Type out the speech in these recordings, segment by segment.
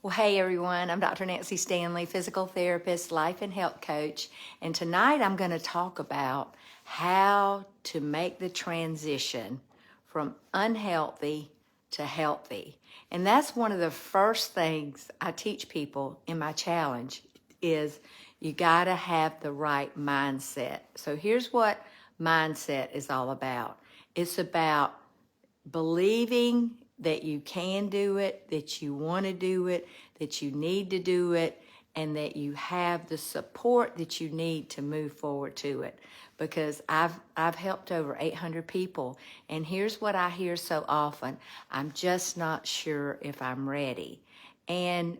Well, hey everyone, I'm Dr. Nancy Stanley, physical therapist, life and health coach, and tonight I'm going to talk about how to make the transition from unhealthy to healthy. And that's one of the first things I teach people in my challenge is you got to have the right mindset. So here's what mindset is all about. It's about believing that you can do it, that you want to do it, that you need to do it, and that you have the support that you need to move forward to it. Because I've helped over 800 people, and here's what I hear so often: I'm just not sure if I'm ready. And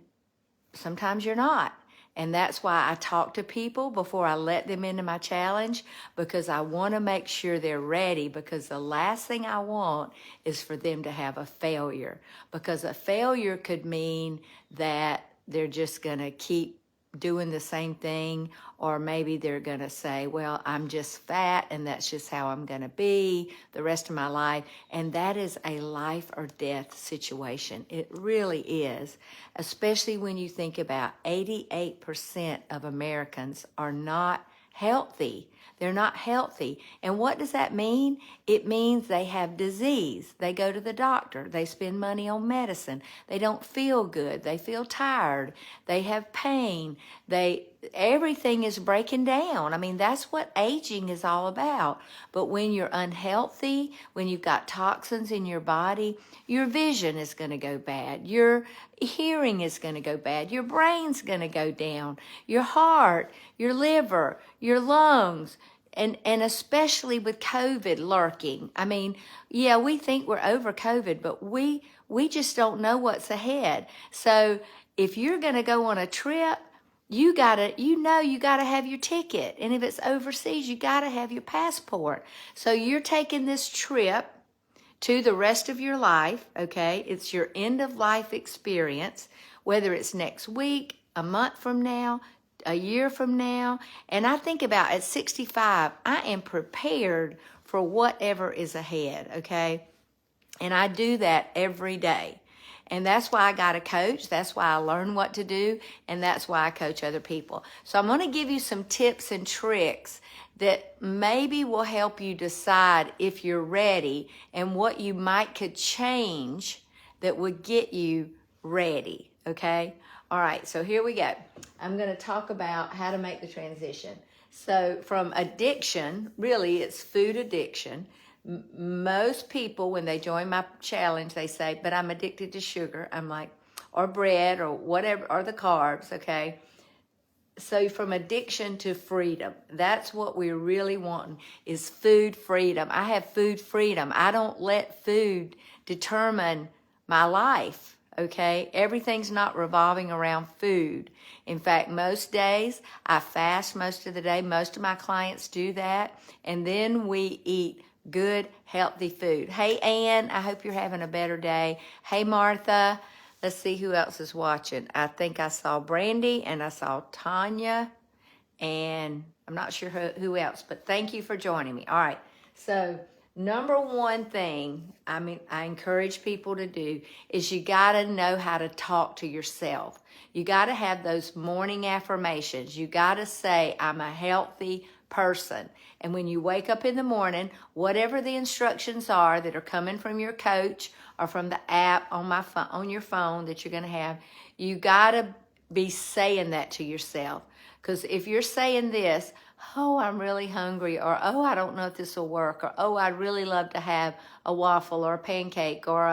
sometimes you're not. And that's why I talk to people before I let them into my challenge, because I want to make sure they're ready, because the last thing I want is for them to have a failure, because a failure could mean that they're just going to keep doing the same thing, or maybe they're going to say, well, I'm just fat and that's just how I'm going to be the rest of my life. And that is a life or death situation. It really is, especially when you think about 88% of Americans are not healthy. They're not healthy. And what does that mean? It means they have disease. They go to the doctor. They spend money on medicine. They don't feel good. They feel tired. They have pain. Everything is breaking down. I mean, that's what aging is all about. But when you're unhealthy, when you've got toxins in your body, your vision is going to go bad. Your hearing is going to go bad. Your brain's going to go down. Your heart, your liver, your lungs, and especially with COVID lurking. I mean, yeah, we think we're over COVID, but we just don't know what's ahead. So if you're going to go on a trip, you gotta have your ticket. And if it's overseas, you gotta have your passport. So you're taking this trip to the rest of your life, okay? It's your end of life experience, whether it's next week, a month from now, a year from now. And I think about at 65, I am prepared for whatever is ahead, okay? And I do that every day. And that's why I got a coach. That's why I learn what to do. And that's why I coach other people. So I'm going to give you some tips and tricks that maybe will help you decide if you're ready and what you might could change that would get you ready. Okay? All right, so here we go. I'm going to talk about how to make the transition. So from addiction, really it's food addiction. Most people, when they join my challenge, they say, but I'm addicted to sugar. I'm like, or bread or whatever, or the carbs, okay? So from addiction to freedom, that's what we really want, is food freedom. I have food freedom. I don't let food determine my life, okay? Everything's not revolving around food. In fact, most days I fast most of the day. Most of my clients do that. And then we eat good, healthy food. Hey, Ann, I hope you're having a better day. Hey, Martha. Let's see who else is watching. I think I saw Brandy and I saw Tanya, and I'm not sure who else, but thank you for joining me. All right. So number one thing, I encourage people to do is you got to know how to talk to yourself. You got to have those morning affirmations. You got to say, I'm a healthy person. And when you wake up in the morning, whatever the instructions are that are coming from your coach or from the app on your phone that you're going to have, you got to be saying that to yourself. Because if you're saying this, oh, I'm really hungry, or oh, I don't know if this will work, or oh, I'd really love to have a waffle or a pancake or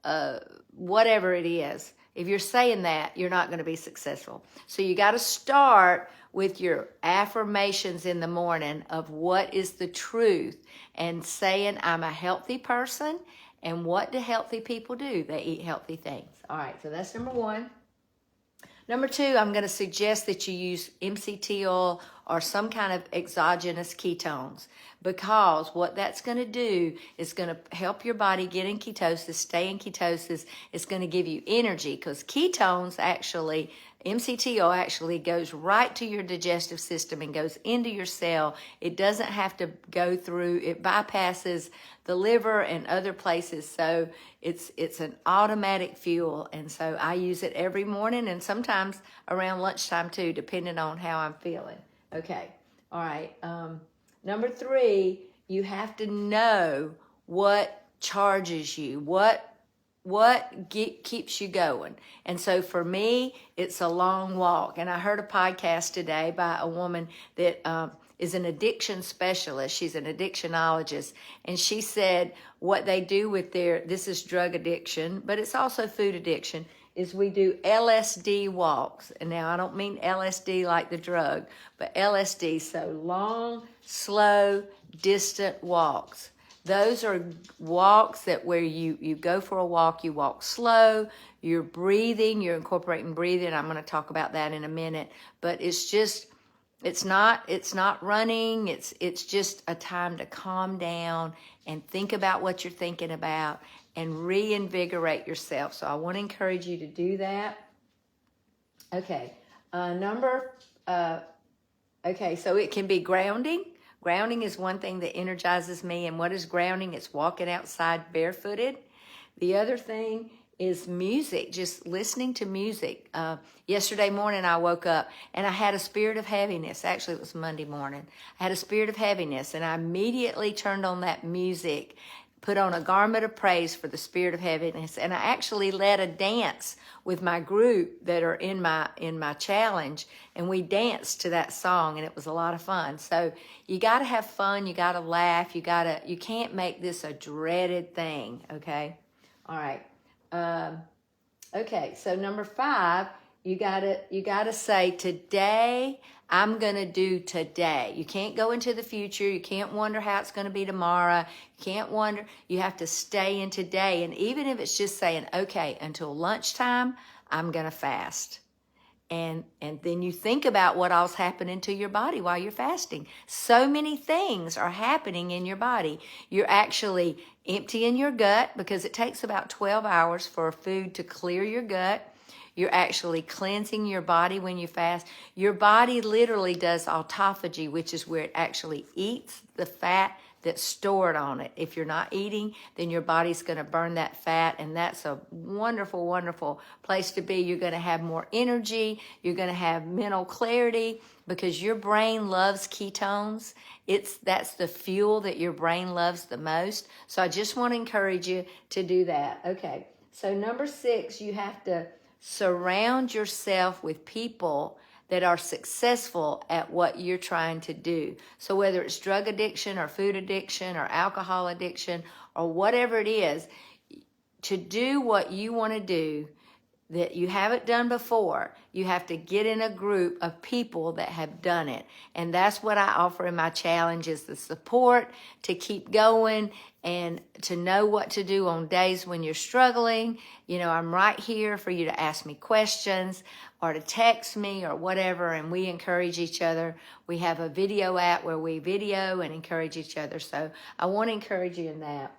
a whatever it is. If you're saying that, you're not going to be successful. So you got to start with your affirmations in the morning of what is the truth and saying, I'm a healthy person. And what do healthy people do? They eat healthy things. All right, so that's number one. Number two, I'm going to suggest that you use MCT oil or some kind of exogenous ketones, because what that's going to do is going to help your body get in ketosis, stay in ketosis. It's going to give you energy, because ketones actually, MCTO actually goes right to your digestive system and goes into your cell. It doesn't have to go through, it bypasses the liver and other places. So it's an automatic fuel. And so I use it every morning and sometimes around lunchtime too, depending on how I'm feeling. Okay. All right. Number 3, you have to know what charges you, what keeps you going. And so for me, it's a long walk. And I heard a podcast today by a woman that is an addiction specialist. She's an addictionologist. And she said what they do with this is drug addiction, but it's also food addiction, is we do LSD walks. And now I don't mean LSD like the drug, but LSD, so long, slow, distant walks. Those are walks that where you go for a walk, you walk slow, you're breathing, you're incorporating breathing. I'm going to talk about that in a minute, but it's not running. It's just a time to calm down and think about what you're thinking about and reinvigorate yourself. So I want to encourage you to do that. Okay. So it can be grounding. Grounding is one thing that energizes me. And what is grounding? It's walking outside barefooted. The other thing is music, just listening to music. Yesterday morning I woke up and I had a spirit of heaviness. Actually, it was Monday morning. I had a spirit of heaviness and I immediately turned on that music, put on a garment of praise for the spirit of heaviness. And I actually led a dance with my group that are in my challenge, and we danced to that song, and it was a lot of fun. So you got to have fun, you got to laugh, you can't make this a dreaded thing, okay? All right. Okay, so number 5, you gotta say, today I'm gonna do today. You can't go into the future. You can't wonder how it's gonna be tomorrow. You can't wonder. You have to stay in today. And even if it's just saying, okay, until lunchtime, I'm gonna fast. And then you think about what all's happening to your body while you're fasting. So many things are happening in your body. You're actually emptying your gut, because it takes about 12 hours for food to clear your gut. You're actually cleansing your body when you fast. Your body literally does autophagy, which is where it actually eats the fat that's stored on it. If you're not eating, then your body's going to burn that fat, and that's a wonderful, wonderful place to be. You're going to have more energy. You're going to have mental clarity, because your brain loves ketones. That's the fuel that your brain loves the most. So I just want to encourage you to do that. Okay, so number 6, you have to surround yourself with people that are successful at what you're trying to do. So whether it's drug addiction or food addiction or alcohol addiction or whatever it is, to do what you want to do that you haven't done before, you have to get in a group of people that have done it. And that's what I offer in my challenge, is the support to keep going and to know what to do on days when you're struggling. You know, I'm right here for you to ask me questions or to text me or whatever, and we encourage each other. We have a video app where we video and encourage each other. So I want to encourage you in that.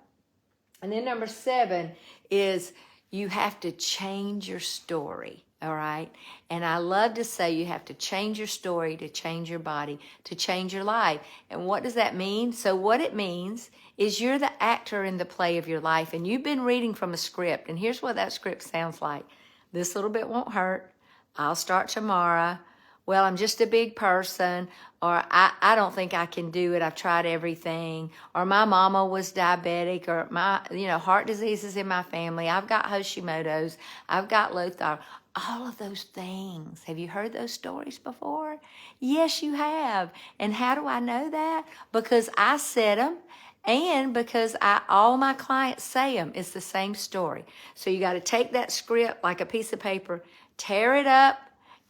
And then number 7 is you have to change your story, all right? And I love to say you have to change your story to change your body, to change your life. And what does that mean? So what it means is you're the actor in the play of your life, and you've been reading from a script. And here's what that script sounds like. This little bit won't hurt. I'll start tomorrow. Well, I'm just a big person, or I don't think I can do it. I've tried everything, or my mama was diabetic, or my, heart disease is in my family. I've got Hashimoto's. I've got low thyroid. All of those things. Have you heard those stories before? Yes, you have. And how do I know that? Because I said them, and because all my clients say them. It's the same story. So you got to take that script like a piece of paper, tear it up,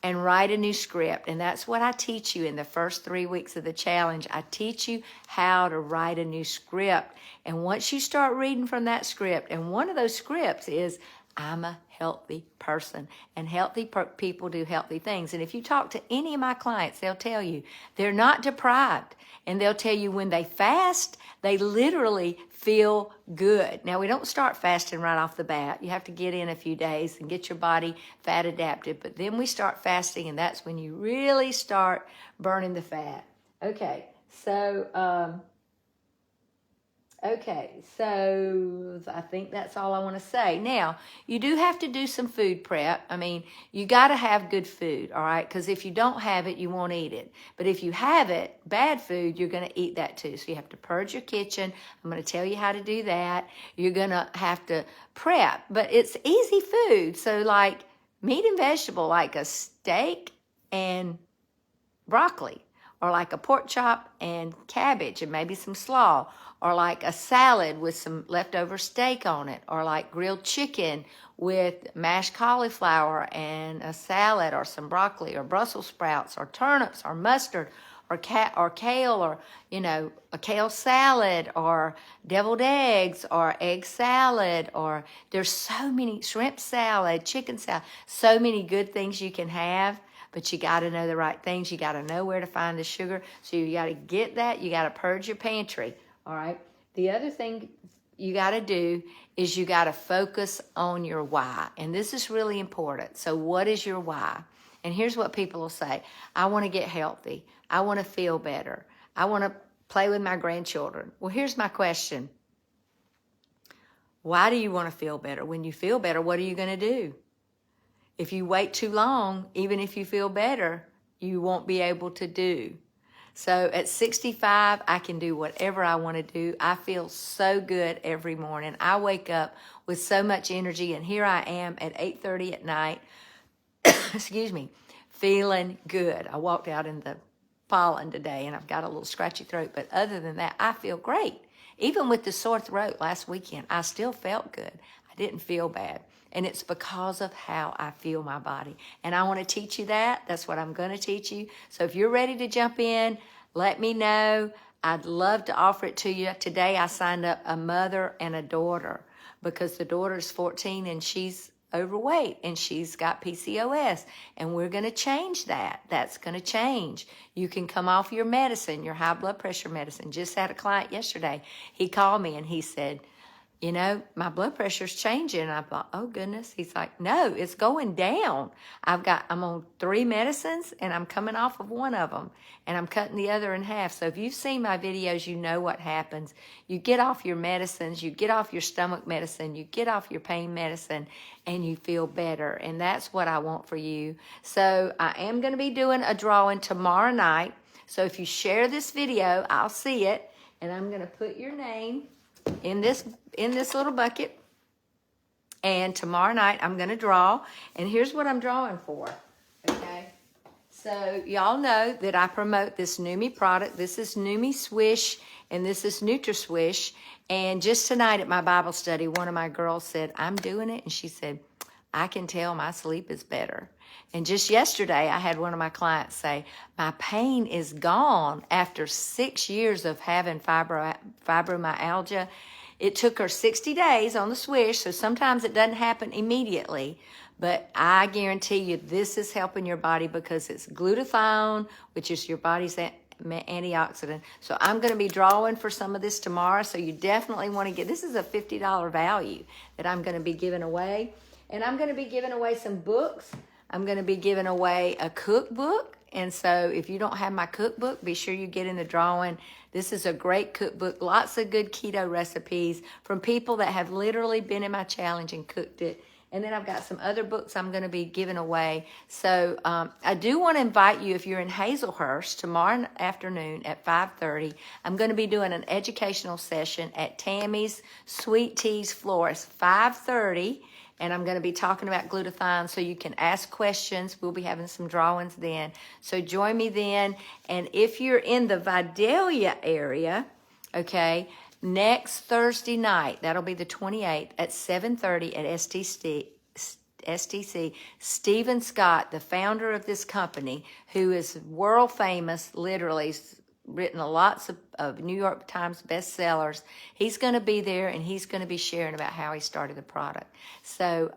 and write a new script. And that's what I teach you in the first 3 weeks of the challenge. I teach you how to write a new script. And once you start reading from that script, and one of those scripts is, I'm a healthy person. And healthy people do healthy things. And if you talk to any of my clients, they'll tell you they're not deprived. And they'll tell you when they fast, they literally feel good. Now, we don't start fasting right off the bat. You have to get in a few days and get your body fat adapted. But then we start fasting, and that's when you really start burning the fat. Okay, so I think that's all I want to say. Now, you do have to do some food prep. I mean, you got to have good food, all right? Because if you don't have it, you won't eat it. But if you have it, bad food, you're going to eat that too. So you have to purge your kitchen. I'm going to tell you how to do that. You're going to have to prep. But it's easy food. So like meat and vegetable, like a steak and broccoli, or like a pork chop and cabbage and maybe some slaw, or like a salad with some leftover steak on it, or like grilled chicken with mashed cauliflower and a salad, or some broccoli, or Brussels sprouts, or turnips, or mustard, or kale, or, you know, a kale salad, or deviled eggs, or egg salad, or there's so many, shrimp salad, chicken salad, so many good things you can have. But you got to know the right things. You got to know where to find the sugar. So you got to get that. You got to purge your pantry. All right. The other thing you got to do is you got to focus on your why. And this is really important. So what is your why? And here's what people will say. I want to get healthy. I want to feel better. I want to play with my grandchildren. Well, here's my question. Why do you want to feel better? When you feel better, what are you going to do? If you wait too long, even if you feel better, you won't be able to do. So at 65, I can do whatever I want to do. I feel so good every morning. I wake up with so much energy, and here I am at 8:30 at night, excuse me, feeling good. I walked out in the pollen today, and I've got a little scratchy throat, but other than that, I feel great. Even with the sore throat last weekend, I still felt good. I didn't feel bad. And it's because of how I feel my body. And I want to teach you that. That's what I'm going to teach you. So if you're ready to jump in, let me know. I'd love to offer it to you. Today I signed up a mother and a daughter because the daughter's 14 and she's overweight and she's got PCOS. And we're going to change that. That's going to change. You can come off your medicine, your high blood pressure medicine. Just had a client yesterday. He called me and he said, you know, my blood pressure's changing. And I thought, oh goodness. He's like, no, it's going down. I'm on 3 medicines and I'm coming off of one of them and I'm cutting the other in half. So if you've seen my videos, you know what happens. You get off your medicines, you get off your stomach medicine, you get off your pain medicine, and you feel better. And that's what I want for you. So I am going to be doing a drawing tomorrow night. So if you share this video, I'll see it. And I'm going to put your name in this little bucket, and tomorrow night I'm going to draw, and here's what I'm drawing for. Okay, so y'all know that I promote this Numi product. This is Numi Swish, and this is NutraSwish. And just tonight at my Bible study, one of my girls said, I'm doing it, and she said, I can tell my sleep is better. And just yesterday, I had one of my clients say, my pain is gone after 6 years of having fibromyalgia. It took her 60 days on the Swish, so sometimes it doesn't happen immediately. But I guarantee you this is helping your body because it's glutathione, which is your body's antioxidant. So I'm going to be drawing for some of this tomorrow, so you definitely want to get, this is a $50 value that I'm going to be giving away. And I'm going to be giving away some books. I'm going to be giving away a cookbook. And so if you don't have my cookbook, be sure you get in the drawing. This is a great cookbook. Lots of good keto recipes from people that have literally been in my challenge and cooked it. And then I've got some other books I'm going to be giving away. So I do want to invite you, if you're in Hazelhurst, tomorrow afternoon at 5:30, I'm going to be doing an educational session at Tammy's Sweet Teas Florist, 5:30. And I'm going to be talking about glutathione, so you can ask questions. We'll be having some drawings then. So join me then. And if you're in the Vidalia area, okay, next Thursday night, that'll be the 28th at 7:30 at STC, Stephen Scott, the founder of this company, who is world famous, literally written lots of New York Times bestsellers. He's going to be there, and he's going to be sharing about how he started the product. So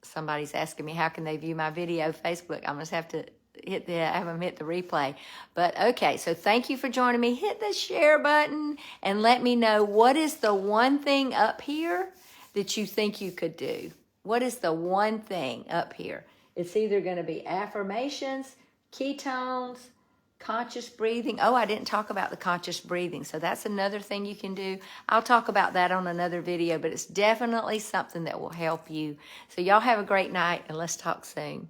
somebody's asking me how can they view my video Facebook. I must have to have them hit the replay. But okay, so thank you for joining me. Hit the share button and let me know what is the one thing up here that you think you could do. What is the one thing up here? It's either going to be affirmations, ketones, conscious breathing. Oh, I didn't talk about the conscious breathing. So that's another thing you can do. I'll talk about that on another video, but it's definitely something that will help you. So y'all have a great night and let's talk soon.